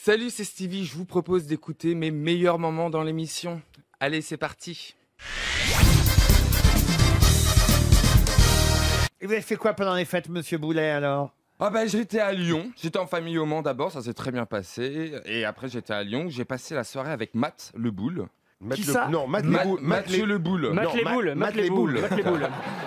Salut, c'est Stevie, je vous propose d'écouter mes meilleurs moments dans l'émission. Allez, c'est parti. Et vous avez fait quoi pendant les fêtes, monsieur Boulet, alors? Ah ben, j'étais à Lyon, j'étais en famille au Mans d'abord, ça s'est très bien passé. Et après j'étais à Lyon, j'ai passé la soirée avec Matt Le Boule. Qui ça? Non, Mathieu Le Boule. Matt les boules.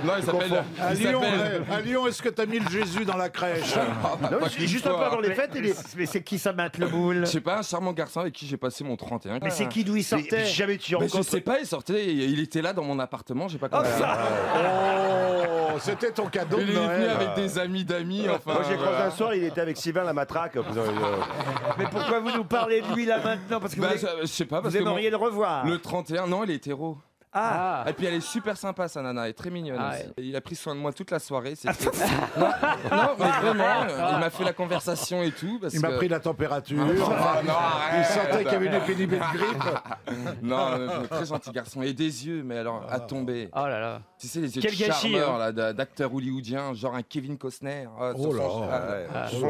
Non, il s'appelle... À Lyon, est-ce que t'as mis le Jésus dans la crèche? Non, je dis juste un peu avant les fêtes. Mais c'est qui ça, Matt Le Boule? Je sais pas, un charmant garçon avec qui j'ai passé mon 31. Mais c'est qui, d'où il sortait? Jamais tu Mais je sais pas, il sortait, il était là dans mon appartement, j'ai pas compris. Oh, c'était ton cadeau de Il est venu Noël. avec des amis d'amis, enfin... Moi j'ai croisé un soir, il était avec Sylvain la matraque. Mais pourquoi vous nous parlez de lui là maintenant? Parce que Bah, vous, je sais pas, parce vous que aimeriez le revoir. le 31, non, il est hétéro. Ah, Et puis elle est super sympa, sa nana, elle est très mignonne Ah, aussi. Il a pris soin de moi toute la soirée. Non, mais vraiment, il m'a fait la conversation et tout. Parce Il m'a que... pris la température. Non, Il arrête. sentait qu'il y avait une épidémie de grippe. Non, très gentil garçon. Et des yeux, mais alors, à tomber. Oh là là. Tu sais, les yeux Quel de gâchis, charmeur, là, d'acteur hollywoodien, genre un Kevin Costner. Oh là.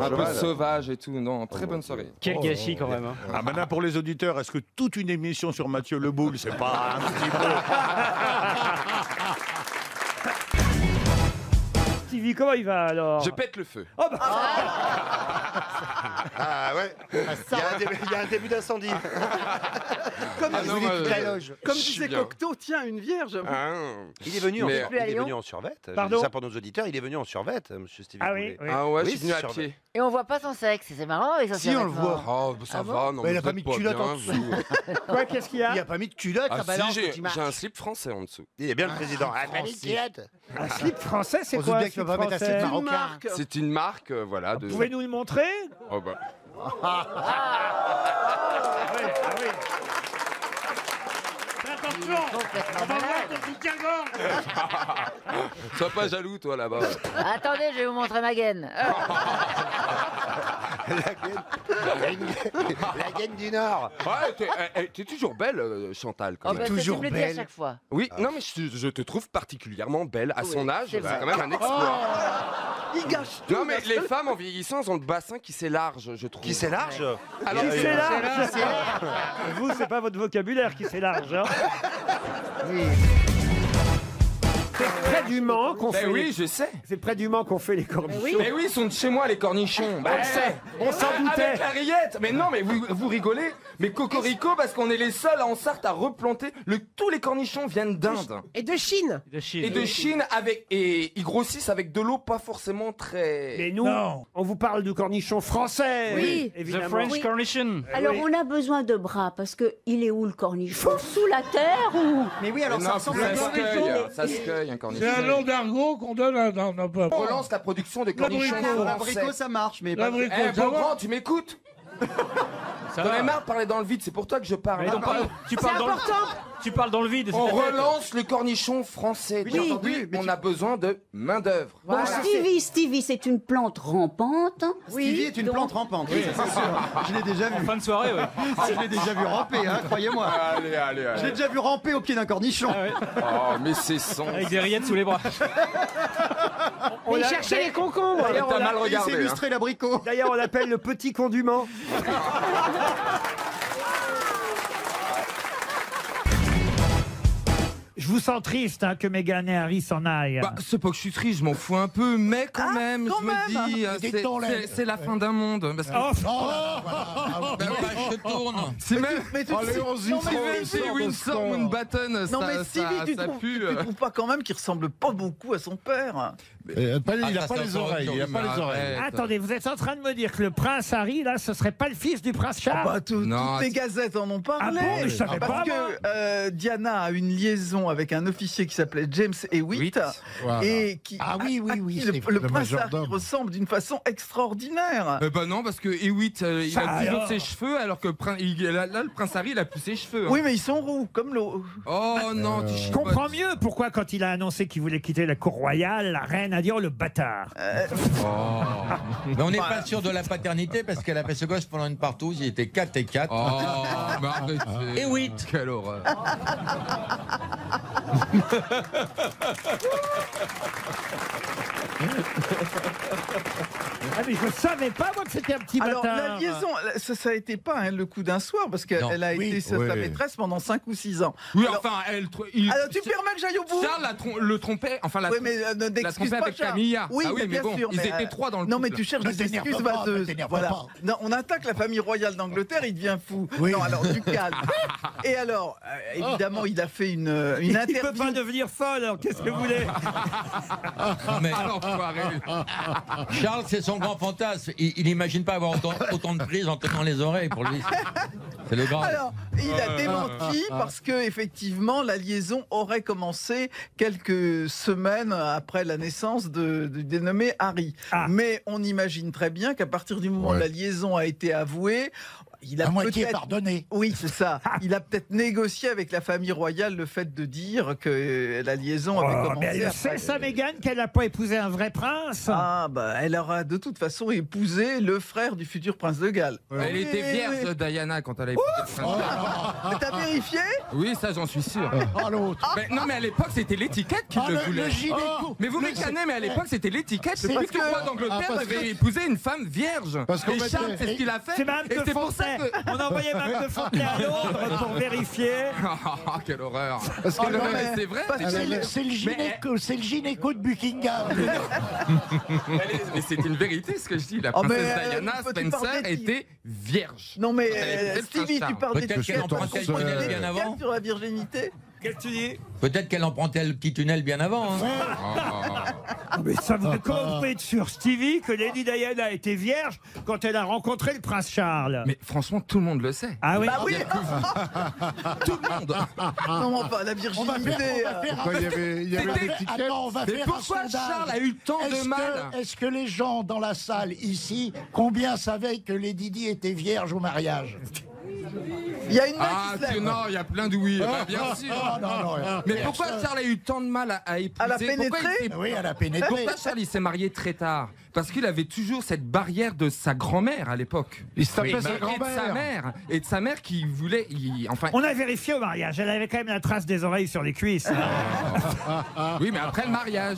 Un peu sauvage et tout. Non, très bonne soirée. Quel gâchis quand même. Hein. Ah, maintenant pour les auditeurs, est-ce que toute une émission sur Mathieu Le Boule, c'est pas un petit peu... Stevie, comment il va alors? Je pète le feu. Ah ouais. Il y a un début d'incendie. Comme non, moi, Comme je suis disait bien. Cocteau, tiens, une vierge. Il est venu en, Mais- il est venu en survette. Je Pardon dis ça pour nos auditeurs, il est venu en survette, monsieur Stevie. Ah oui, Boulet. oui. Ah ouais, je Oui, suis venu à sur- pied. Et on voit pas son sexe, c'est marrant avec son Si, on le voit. Oh, ça va, non, Mais il mais a pas vous mis êtes de culotte bien, en dessous. vous. Quoi, qu'est-ce qu'il y Il a? n'y a pas mis de culotte, Ah ça si, balance j'ai quand il marche. un slip français en dessous. Il est bien le président. Ah, pas mis de culotte. Un slip français, c'est On se quoi? dit Un que tu slip vas pas mettre un slip français marocain. marque. C'est une marque, voilà. De... Vous pouvez nous le montrer? Oh bah. Sois pas jaloux, toi, là-bas. Attendez, je vais vous montrer ma gaine. La gaine du Nord. Ouais, t'es toujours belle, Chantal, quand Oh, même. bah, toujours tu me le dis à belle. chaque fois. Oui, non, mais je te trouve particulièrement belle. À son âge, c'est c'est vrai. quand même un exploit. Il gâche tout. Non, mais les femmes, en vieillissant, elles ont le bassin qui s'élarge, je trouve. Qui c'est large? Alors, Qui s'élarge. Vous, c'est pas votre vocabulaire qui s'élarge. Hein. C'est près du Mans qu'on fait. Ben oui, je sais. C'est près du Mans qu'on fait les cornichons. Mais oui, ils sont de chez moi, les cornichons. Bah, on le sait. On s'en doutait. Avec la rillette. Mais non, mais vous rigolez. Mais cocorico, parce qu'on est les seuls en Sarthe à replanter. Tous les cornichons viennent d'Inde. Et de Chine. De Chine. Et de Chine, et ils grossissent avec de l'eau pas forcément très... Mais nous, on vous parle du cornichon français. Oui. The évidemment. French Oui. Cornichon. Alors oui. on a besoin de bras parce que il est où le cornichon? Sous la terre ou? Mais oui, alors Mais ça non, ressemble à ça quoi? se cueille, ça se cueille, un cornichon. d'argot qu'on donne à un peuple. On relance la production de cornichons français. L'abricot, ça marche, mais pas... Eh, Beaugrand, tu m'écoutes? Ça T'en va. as marre de parler dans le vide, c'est pour toi que je parle. Mais non, tu parles dans tu parles dans le vide. On c'est ta tête. relance le cornichon français. Oui, j'ai entendu, Aujourd'hui, mais on a besoin de main-d'œuvre. Bon, Stevie, c'est une plante rampante. Stevie est une plante rampante. Oui, c'est sûr. Je l'ai déjà vu. Fin de soirée, ouais. Je l'ai déjà vu ramper, hein, croyez-moi. Allez. Je l'ai déjà vu ramper au pied d'un cornichon. Ah ouais. Oh, mais c'est son. Avec des rillettes sous les bras. On l'a- les concombres. D'ailleurs, T'as on l'a- mal regardé. Il s'est illustré l'abricot. D'ailleurs, on l'appelle le petit condument. Je vous sens triste hein, que Meghan et Harry s'en aillent. Bah, c'est pas que je suis triste, je m'en fous un peu, mais quand même, quand je me dis, c'est la fin d'un monde. Parce que, Oh, je tourne. C'est même. Allez, on se dit C'est Windsor Mountbatten, Non mais ça Stevie, tu pue. trouves pas quand même qu'il ressemble pas beaucoup à son père? Il n'a pas les oreilles, il n'a pas les oreilles. attendez, vous êtes en train de me dire que le prince Harry, là, ce serait pas le fils du prince Charles? Bah, Non, toutes les c'est- gazettes en ont parlé. Ah bon, mais je savais pas, Parce moi. que Diana a une liaison avec un officier qui s'appelait James Hewitt et qui Ah oui, oui, oui, à qui c'est le le prince Harry majordome. ressemble d'une façon extraordinaire. Bah non, parce que Hewitt, il Ça a toujours alors ses cheveux, alors que là, le prince Harry, il a plus ses cheveux. hein. Oui, mais ils sont roux comme l'eau. Oh non, tu Je chipotes. comprends mieux pourquoi, quand il a annoncé qu'il voulait quitter la cour royale, la reine a dit oh le bâtard. Mais on n'est pas sûr de la paternité parce qu'elle a fait ce gosse pendant une partouze, il était 4 et 4. Oh, mais arrêtez. Et 8. Quelle horreur. Ah mais je savais pas moi que c'était un petit Alors matin. la liaison, ça a été pas hein, le coup d'un soir parce qu'elle a été sa maîtresse pendant 5 ou 6 ans. Oui, Alors- enfin, Alors tu permets que j'aille au bout? Charles le trompait, enfin Oui, mais la n'excuse trompait pas avec Charles. Camilla. Oui, Ah mais bien bon, sûr. ils mais, étaient 3 dans le Non, mais couple. tu cherches Ne des t'énerve excuses pas, vaseuses. ne t'énerve Voilà. pas. Non, on attaque la famille royale d'Angleterre, il devient fou. Oui. Non, alors du calme. Et alors, évidemment, il a fait une Il peut interview. pas devenir folle, alors qu'est-ce que vous voulez? Non, mais Alors, enfoiré. Charles, c'est son grand fantasme. Il n'imagine pas avoir autant de prises en tenant les oreilles pour lui. C'est le grand. Alors, il a démenti parce que effectivement, la liaison aurait commencé quelques semaines après la naissance du dénommé Harry. Ah. Mais on imagine très bien qu'à partir du moment où la liaison a été avouée, il a À moitié peut-être... pardonné. Oui, c'est ça. Il a peut-être négocié avec la famille royale le fait de dire que la liaison avait Oh, commencé mais elle après. sait ça, Meghan, qu'elle n'a pas épousé un vrai prince. Ah, bah, elle aura de toute façon épousé le frère du futur prince de Galles. Elle était Oui, vierge, oui. Diana, quand elle a épousé le prince. Mais t'as vérifié? Oui, ça, j'en suis sûr. Oh, l'autre. Mais non, mais à l'époque, c'était l'étiquette qui Ah, le le voulait. gynéco. Mais vous Le- mécanez, mais à l'époque, c'était l'étiquette. C'est Plus parce que le roi que- d'Angleterre parce devait que- épouser une femme vierge. Parce qu'on Et mettait- Charles, c'est ce qu'il a fait. C'est Mme Et de c'est pour ça Fontenay. que... On a envoyé Mme de Fontenay à Londres pour vérifier. Ah, quelle horreur. Parce Oh, que non, Non, mais- mais c'est vrai. parce que c'est le gynéco de Buckingham. Mais c'est une vérité ce que je dis. La Oh, mais, princesse Diana tu Spencer parles des- était vierge. Non mais Elle est peut-être Stevie, Charles. tu parles Peut-être d'étiquette, qu'elle on empruntait le comprend tunnel des bien étiquettes avant. sur la virginité. Qu'est-ce que tu dis? Peut-être qu'elle empruntait le petit tunnel bien avant. Hein. Ah, mais ça, comment vous pouvez être sûr, Stevie, que Lady Diana était vierge quand elle a rencontré le prince Charles? Mais franchement, tout le monde le sait. Ah oui. Bah oui, Tout le monde. non enfin la On va virginité. faire Quoi, il y avait C'était- l'étiquette. Attends, on va Mais faire pourquoi un sondage. Charles a eu tant de mal? Est-ce que les gens dans la salle ici, combien savaient que Lady Di était vierge au mariage? Il y a une main Ah, qui se lève. non, il y a plein de oui. Bah, bien sûr. Non, Mais pourquoi Charles a eu tant de mal à épouser? À la Pourquoi pénétrer il s'est- Oui, elle a pénétré. Pourquoi Charles il s'est marié très tard? Parce qu'il avait toujours cette barrière de sa grand-mère à l'époque. Il se tapait Et sa de sa grand-mère. mère. Et de sa mère qui voulait. Enfin. On a vérifié au mariage. Elle avait quand même la trace des oreilles sur les cuisses. Oui, mais après le mariage.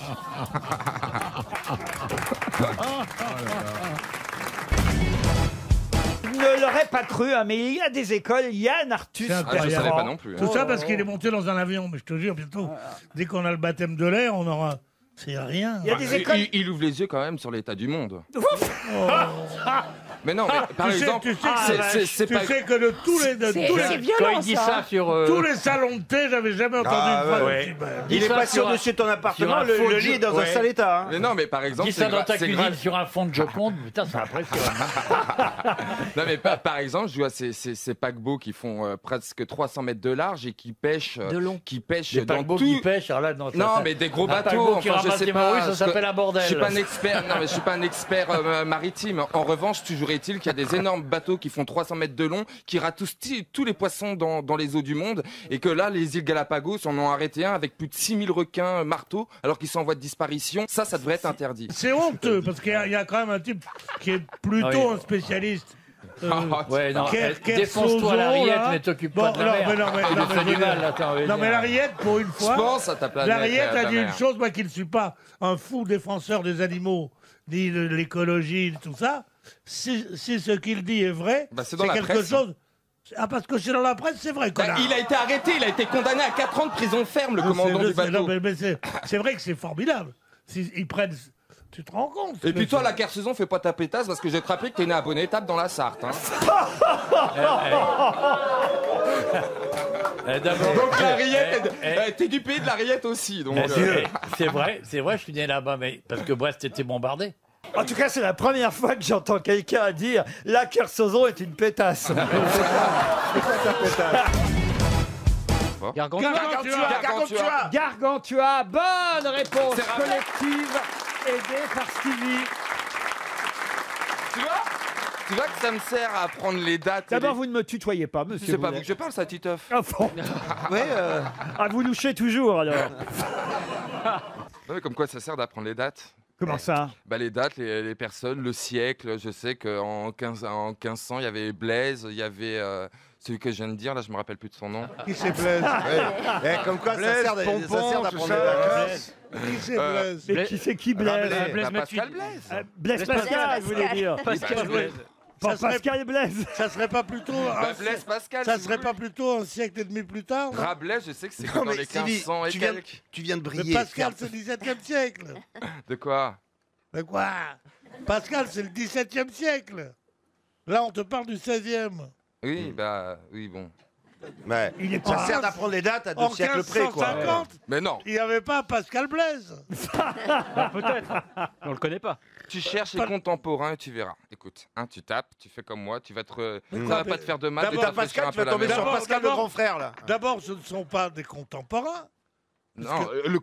Je ne l'aurais pas cru, hein, mais il y a des écoles, Yann Arthus. C'est incroyable. je savais pas non plus. hein. Tout ça parce qu'il est monté dans un avion. Mais je te jure, bientôt, dès qu'on a le baptême de l'air, on aura. C'est rien. Il y a des écoles. Il ouvre les yeux quand même sur l'état du monde. Mais non, mais par Tu sais- exemple, tu sais que- c'est Tu pas. sais que de tous les, de tous les- Quand il dit ça sur. tous les salons de thé, j'avais jamais entendu Ah, une phrase ouais. aussi belle. Il est pas sûr dessus de ton appartement, le lit est dans un sale état. hein. Mais non, mais par exemple, Dis ça dans ta c'est cuisine grave. sur un fond de Joconde, putain, c'est impressionnant. Non, mais par exemple, je vois ces paquebots qui font presque 300 mètres de large et qui pêchent. De long. Qui pêchent Des dans paquebots tout. qui pêchent, alors là, non. ça, Non, ça- mais des gros un bateaux. paquebot qui Enfin, je ramasse sais des pas. morues, ça s'appelle un bordel. Je suis pas un expert. Non, mais je suis pas un expert maritime. En revanche, toujours est-il qu'il y a des énormes bateaux qui font 300 mètres de long, qui ratoussent tous les poissons dans les eaux du monde, et que là, les îles Galapagos en ont arrêté un avec plus de 6000 requins marteaux, alors qu'ils sont en voie de disparition. Ça devrait être interdit. C'est honteux parce qu'il y a quand même un type qui est plutôt Ah oui. un spécialiste. Ouais, non, Kersozon, défonce-toi la rillette, là. mais t'occupe Bon, pas de la non, mer. mais non, mais- Tu non, lui mais fais je du veux mal, dire- attends. Non, mais la rillette, pour une Je fois, pense à ta planète. la rillette a ta dit une mère. chose, moi qui ne suis pas un fou défenseur des animaux, ni de l'écologie, ni tout ça. Si ce qu'il dit est vrai, Bah, c'est c'est dans la quelque presse. chose. Ah, parce que c'est dans la presse, c'est vrai, Bah, connard. il a été arrêté, il a été condamné à 4 ans de prison ferme, le Ah, commandant c'est- du bateau. non, mais c'est vrai que c'est formidable. Ils prennent. Tu te rends compte? Et puis toi, la Kersozon, fais pas ta pétasse parce que j'ai attrapé que t'es né à Bonne-Étape dans la Sarthe. Hein. D'abord, Donc la rillette, t'es du pays de la rillette aussi. Donc, c'est vrai, je suis né là-bas, mais parce que Brest était bombardé. En tout cas, c'est la première fois que j'entends quelqu'un dire la Kersozon est une pétasse. Gargantua. Gargantua, bonne réponse C'est rappelé. collective aidée par Stevie. Tu vois que ça me sert à apprendre les dates. D'abord, et les- vous ne me tutoyez pas, monsieur. C'est pas vous Boulet. que je parle, ça, Titeuf. Ah, bon. Ah, vous louchez toujours, alors. Ouais, comme quoi ça sert d'apprendre les dates. Comment ça? Bah, les dates, les personnes, le siècle. Je sais qu'en en 1500, il y avait Blaise, il y avait Celui que je viens de dire, là, je me rappelle plus de son nom. Qui c'est Blaise? Comme quoi, Blaise, ça sert Pompon, d'apprendre tout des ça. vacances. Qui c'est Blaise? Mais qui c'est qui Blaise? Bah, Pascal Blaise. Blaise Pascal, vous voulez dire. Pascal Blaise. Pas Ça serait- Pascal Blaise. Ça serait pas plutôt Bah, un Blaise Pascal. ça si serait vous pas voulez. plutôt un siècle et demi plus tard? non Rabelais, je sais que c'est Non, dans mais les Stevie, 1500 et tu viens, quelques. tu viens de Mais briller. Pascal, c'est le 17e siècle. De quoi? Mais quoi? Pascal, c'est le 17e siècle. Là, on te parle du 16e. Oui, bah, oui, bon. Ouais. Il est Ça pas. sert d'apprendre les dates à 2 En siècles près, quoi. 1550, Mais non, il n'y avait pas Pascal Blaise. Peut-être. On le connaît pas. tu cherches les contemporains et tu verras. Écoute, hein, tu tapes, tu fais comme moi, tu vas te... Ça non, va mais pas te faire de mal. D'abord, de t'afraîchir Pascal, un tu peu vas la tomber mémoire. sur Pascal, le D'abord- grand frère, là. D'abord, ce ne sont pas des contemporains. Non, le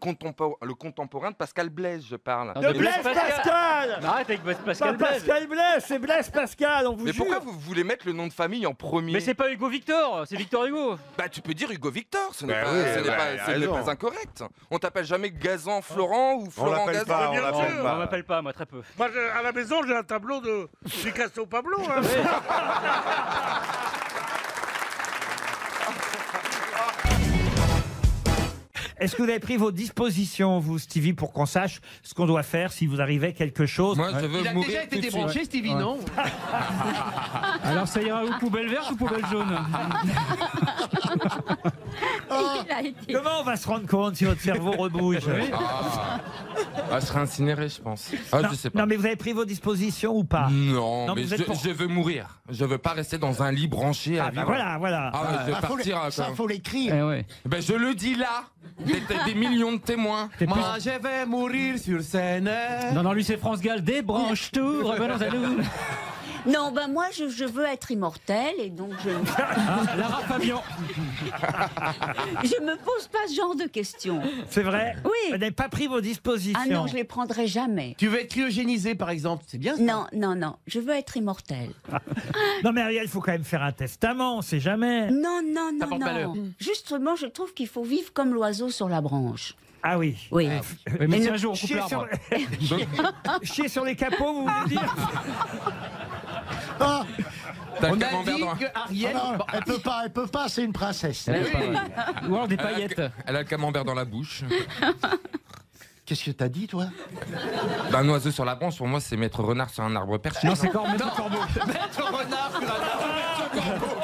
contemporain de Pascal Blaise, je parle. De Blaise Pascal. Arrête avec Pas Pascal Blaise. Pascal Blaise, c'est Blaise Pascal, on vous Mais jure. pourquoi vous voulez mettre le nom de famille en premier? Mais c'est pas Hugo Victor, c'est Victor Hugo. Bah tu peux dire Hugo Victor, ce n'est Bah pas, oui, ce n'est bah, pas- il a ce n'est raison. pas incorrect. On t'appelle jamais Gazan Florent ou Florent l'appelle Gazan. pas, Bien on l'appelle sûr. On pas. m'appelle pas, moi, très peu. Moi, à la maison, j'ai un tableau de Picasso Pablo. hein. Est-ce que vous avez pris vos dispositions, vous, Stevie, pour qu'on sache ce qu'on doit faire si vous arrivez quelque chose? Moi je veux Il a mourir déjà été tout de débranché, suite. Stevie, non? Alors ça ira où, poubelle verte ou poubelle jaune? Il a été. Comment on va se rendre compte si votre cerveau rebouge? Ah, je serai incinéré, je pense. Ah, non, je sais pas. non, mais vous avez pris vos dispositions ou pas? Non, Non, mais vous êtes pour- je veux mourir. Je veux pas rester dans un lit branché à Ah, bah vivre. voilà, voilà. Ah, ouais, je veux Ah, faut partir. ça, comme- faut l'écrire. Eh ouais. Ben je le dis là. Des millions de témoins. Moi, je vais mourir sur scène. Non, lui c'est France Gall, débranche tout, revenons à nous. Non, ben moi, je veux être immortel et donc Lara Fabian. je me pose pas ce genre de questions. C'est vrai? Oui. Vous n'avez pas pris vos dispositions? Ah non, je les prendrai jamais. Tu veux être cryogénisé, par exemple, c'est bien ça? Non, non, non, je veux être immortel. Non, mais Ariel, il faut quand même faire un testament, on sait jamais. Non, non, non, porte malheur. non. Justement, je trouve qu'il faut vivre comme l'oiseau sur la branche. Ah oui. Oui. Oui, mais Et si ne- un jour on coupe Chier sur... l'arbre. Chier sur les capots, vous voulez dire? Ah, T'as le On a camembert dit dans... que Ariel. non, elle peut pas, c'est une princesse. Ou alors des paillettes. Elle a le camembert dans la bouche. Qu'est-ce que t'as dit, toi? Un oiseau sur la branche, pour moi, c'est mettre renard sur un arbre perché. Non, c'est Maître Corbeau. Maître renard sur un arbre.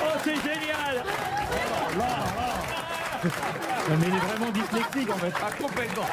Oh, c'est génial! Mais il est vraiment dyslexique en fait. Ah, complètement.